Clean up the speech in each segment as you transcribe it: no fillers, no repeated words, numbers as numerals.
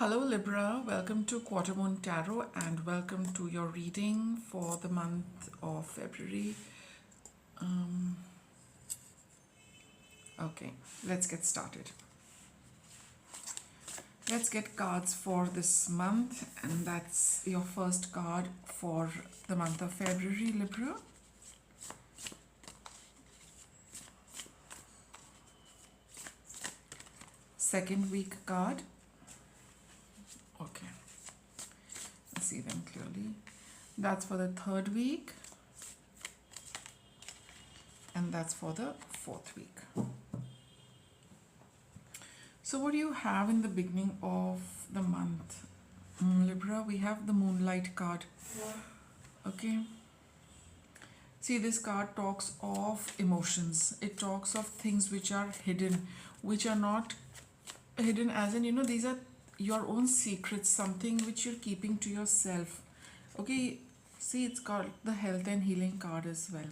Hello Libra, welcome to Quarter Moon Tarot and welcome to your reading for the month of February. Okay, let's get started. Let's get cards for this month, and that's your first card for the month of February, Libra. Second week card. Okay, let's see them clearly. That's for the third week, and that's for the fourth week. So what do you have in the beginning of the month, Libra? We have the Moonlight card. Okay. See, this card talks of emotions. It talks of things which are hidden, which are not hidden as in, these are your own secrets, something which you're keeping to yourself. Okay. See, it's called the Health and Healing card as well.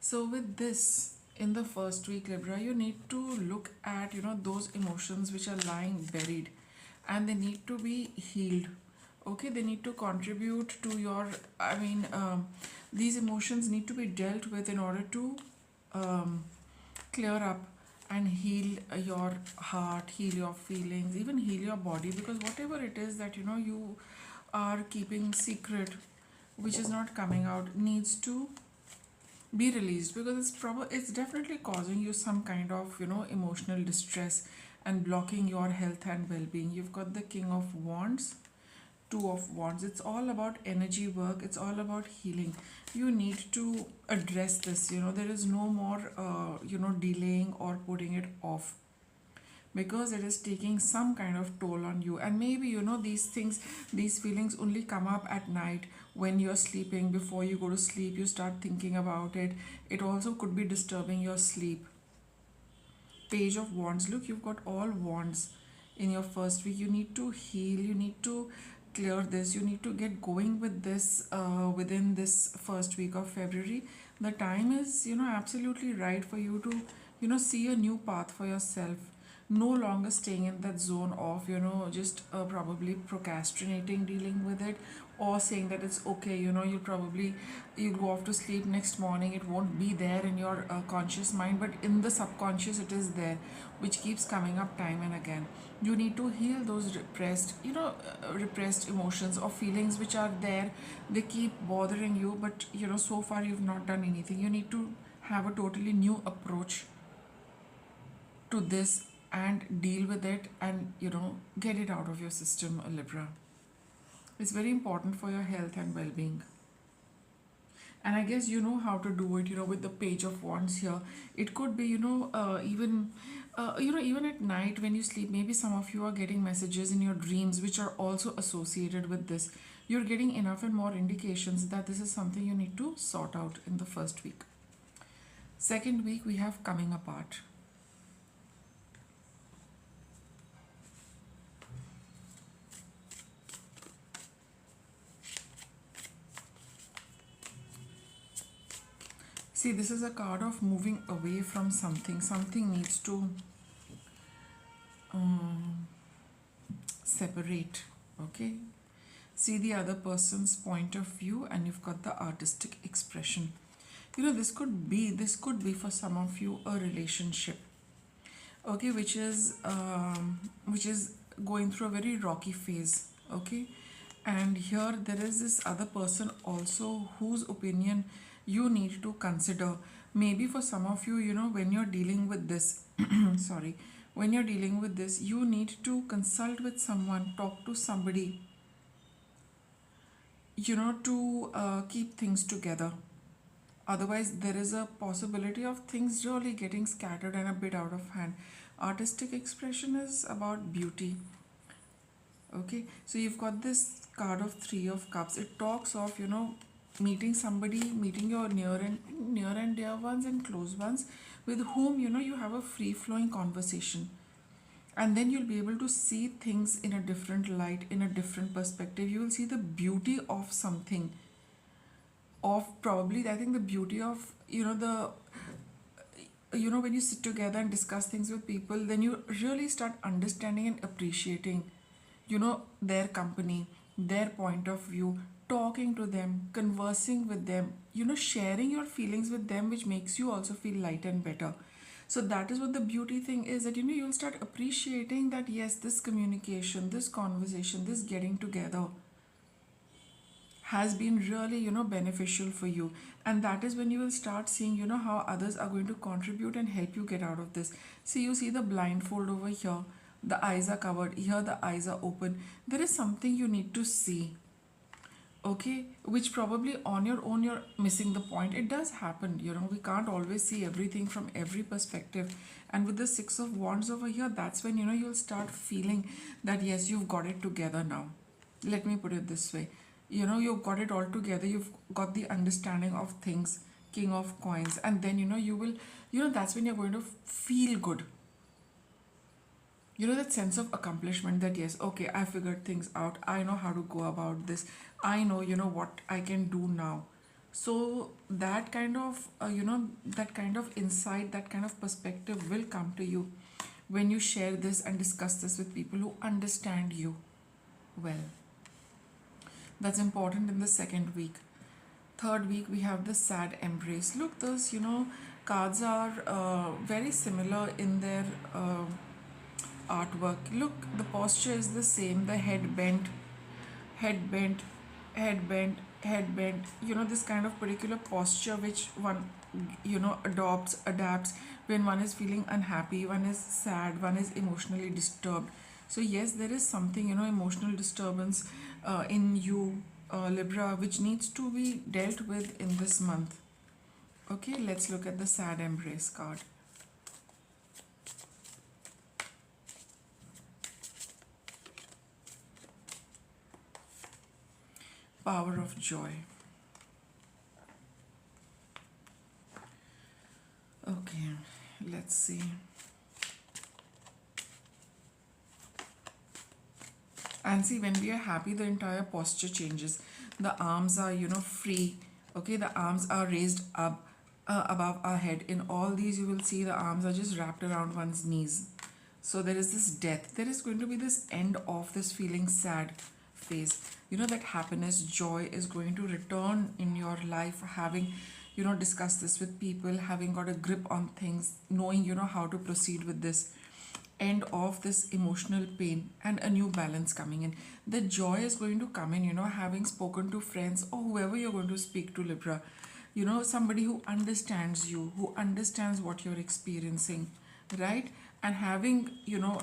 So with this, in the first week, Libra, you need to look at, those emotions which are lying buried and they need to be healed. Okay, they need to contribute to your, these emotions need to be dealt with in order to clear up and heal your heart, heal your feelings, even heal your body, because whatever it is that, you are keeping secret, which is not coming out, needs to be released, because it's definitely causing you some kind of emotional distress and blocking your health and well-being. You've got the King of Wands, Two of Wands. It's all about energy work, it's all about healing. You need to address this. There is no more delaying or putting it off, because it is taking some kind of toll on you. And maybe these feelings only come up at night when you're sleeping. Before you go to sleep, you start thinking about it. It also could be disturbing your sleep. Page of Wands. Look, you've got all wands in your first week. You need to heal, you need to clear this, you need to get going with this within this first week of February. The time is absolutely right for you to see a new path for yourself. No longer staying in that zone of just probably procrastinating dealing with it, or saying that it's okay. You'll go off to sleep, next morning it won't be there in your conscious mind, but in the subconscious it is there, which keeps coming up time and again. You need to heal those repressed emotions or feelings which are there. They keep bothering you, but so far you've not done anything. You need to have a totally new approach to this and deal with it, and get it out of your system, Libra. It's very important for your health and well-being, and I guess you know how to do it. With the Page of Wands here, it could be even at night when you sleep, maybe some of you are getting messages in your dreams which are also associated with this. You're getting enough and more indications that this is something you need to sort out in the first week. Second week, we have Coming Apart. See, this is a card of moving away from something. Something needs to separate. Okay. See the other person's point of view, and you've got the artistic expression. This could be for some of you a relationship. Okay, which is going through a very rocky phase. Okay, and here there is this other person also whose opinion you need to consider. Maybe for some of you, when you're dealing with this, sorry, when you're dealing with this, you need to consult with someone, talk to somebody, to keep things together. Otherwise, there is a possibility of things really getting scattered and a bit out of hand. Artistic expression is about beauty. Okay, so you've got this card of Three of Cups. It talks of meeting somebody, meeting your near and dear ones and close ones, with whom you have a free flowing conversation, and then you'll be able to see things in a different light, in a different perspective. You will see the beauty of something, of probably, I think, the beauty of when you sit together and discuss things with people, then you really start understanding and appreciating their company, their point of view, talking to them, conversing with them, sharing your feelings with them, which makes you also feel light and better. So that is what the beauty thing is, that you'll start appreciating that yes, this communication, this conversation, this getting together has been really beneficial for you. And that is when you will start seeing how others are going to contribute and help you get out of this. See, you see the blindfold over here, the eyes are covered, here the eyes are open. There is something you need to see, okay, which probably on your own you're missing the point. It does happen, we can't always see everything from every perspective. And with the Six of Wands over here, that's when you'll start feeling that yes, you've got it together now. Let me put it this way, you've got it all together, you've got the understanding of things, King of Coins. And then you will, that's when you're going to feel good. That sense of accomplishment, that yes, okay, I figured things out, I know how to go about this, I know what I can do now. So that kind of that kind of insight, that kind of perspective will come to you when you share this and discuss this with people who understand you well. That's important in the second week. Third week, we have the Sad Embrace. Look, those cards are very similar in their artwork. Look, the posture is the same, the head bent, head bent, head bent, head bent. This kind of particular posture which one adapts when one is feeling unhappy, one is sad, one is emotionally disturbed. So yes, there is something, emotional disturbance in you, Libra, which needs to be dealt with in this month. Okay, let's look at the Sad Embrace card. Power of Joy. Okay, let's see. And see, when we are happy, the entire posture changes. The arms are, free. Okay, the arms are raised up above our head. In all these, you will see the arms are just wrapped around one's knees. So there is this death. There is going to be this end of this feeling sad phase. That happiness, joy is going to return in your life, having, discussed this with people, having got a grip on things, knowing, how to proceed with this. End of this emotional pain and a new balance coming in. The joy is going to come in, having spoken to friends or whoever you're going to speak to, Libra. Somebody who understands you, who understands what you're experiencing, right? And having,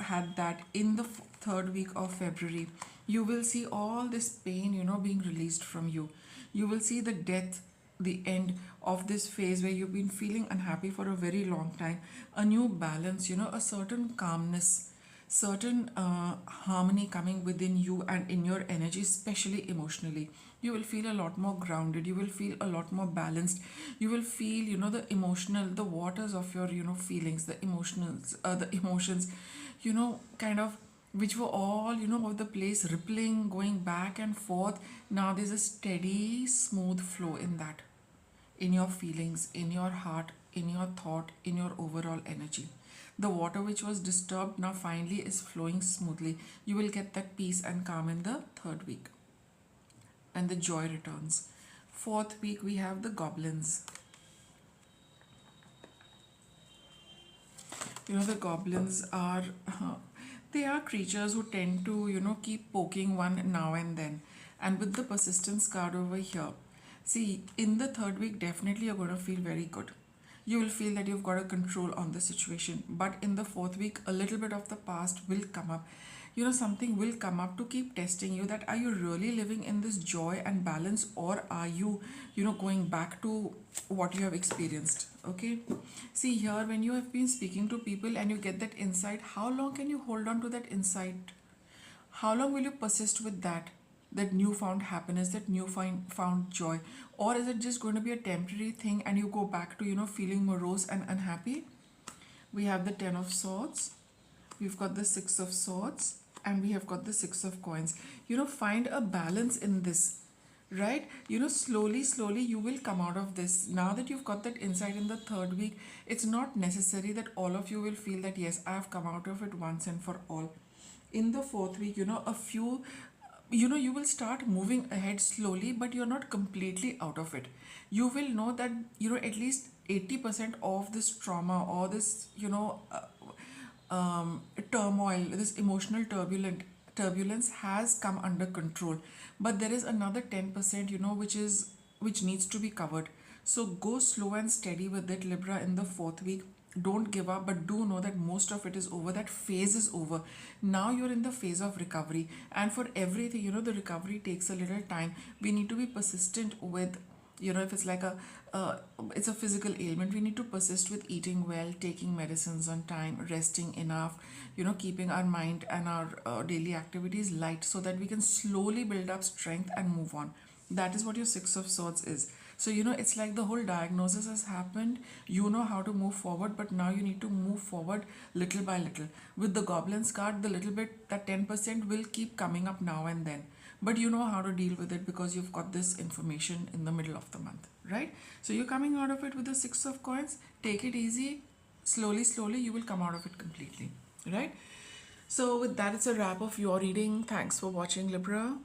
had that in the third week of February, you will see all this pain, being released from you. You will see the death, the end of this phase where you've been feeling unhappy for a very long time. A new balance, a certain calmness, certain harmony coming within you and in your energy, especially emotionally. You will feel a lot more grounded, you will feel a lot more balanced, you will feel the emotional, the waters of your feelings, the emotions, kind of, which were all of the place, rippling, going back and forth. Now there's a steady smooth flow in that, in your feelings, in your heart, in your thought, in your overall energy. The water which was disturbed now finally is flowing smoothly. You will get that peace and calm in the third week, and the joy returns. Fourth week, we have the goblins. The goblins are they are creatures who tend to keep poking one now and then. And with the persistence card over here, see, in the third week, definitely you're going to feel very good. You will feel that you've got a control on the situation. But in the fourth week, a little bit of the past will come up. Something will come up to keep testing you, that are you really living in this joy and balance, or are you, going back to what you have experienced. Okay. See here, when you have been speaking to people and you get that insight, how long can you hold on to that insight? How long will you persist with that newfound happiness, that newfound joy? Or is it just going to be a temporary thing and you go back to, feeling morose and unhappy? We have the Ten of Swords, we've got the Six of Swords, and we have got the Six of Coins. Find a balance in this, right? Slowly you will come out of this. Now that you've got that insight in the third week, it's not necessary that all of you will feel that yes, I have come out of it once and for all. in the fourth week, a few, you will start moving ahead slowly, but you're not completely out of it. You will know that, at least 80% of this trauma or this, turmoil, this emotional turbulence has come under control. But there is another 10%, which needs to be covered. So go slow and steady with it, Libra, in the fourth week. Don't give up, but do know that most of it is over. That phase is over. Now you're in the phase of recovery, and for everything, the recovery takes a little time. We need to be persistent with, if it's like it's a physical ailment, we need to persist with eating well, taking medicines on time, resting enough, keeping our mind and our daily activities light, so that we can slowly build up strength and move on. That is what your Six of Swords is. So, it's like the whole diagnosis has happened. You know how to move forward, but now you need to move forward little by little. With the Goblin's card, the little bit, that 10% will keep coming up now and then. But you know how to deal with it because you've got this information in the middle of the month, right? So you're coming out of it with the Six of Coins. Take it easy. Slowly, slowly, you will come out of it completely, right? So with that, it's a wrap of your reading. Thanks for watching, Libra.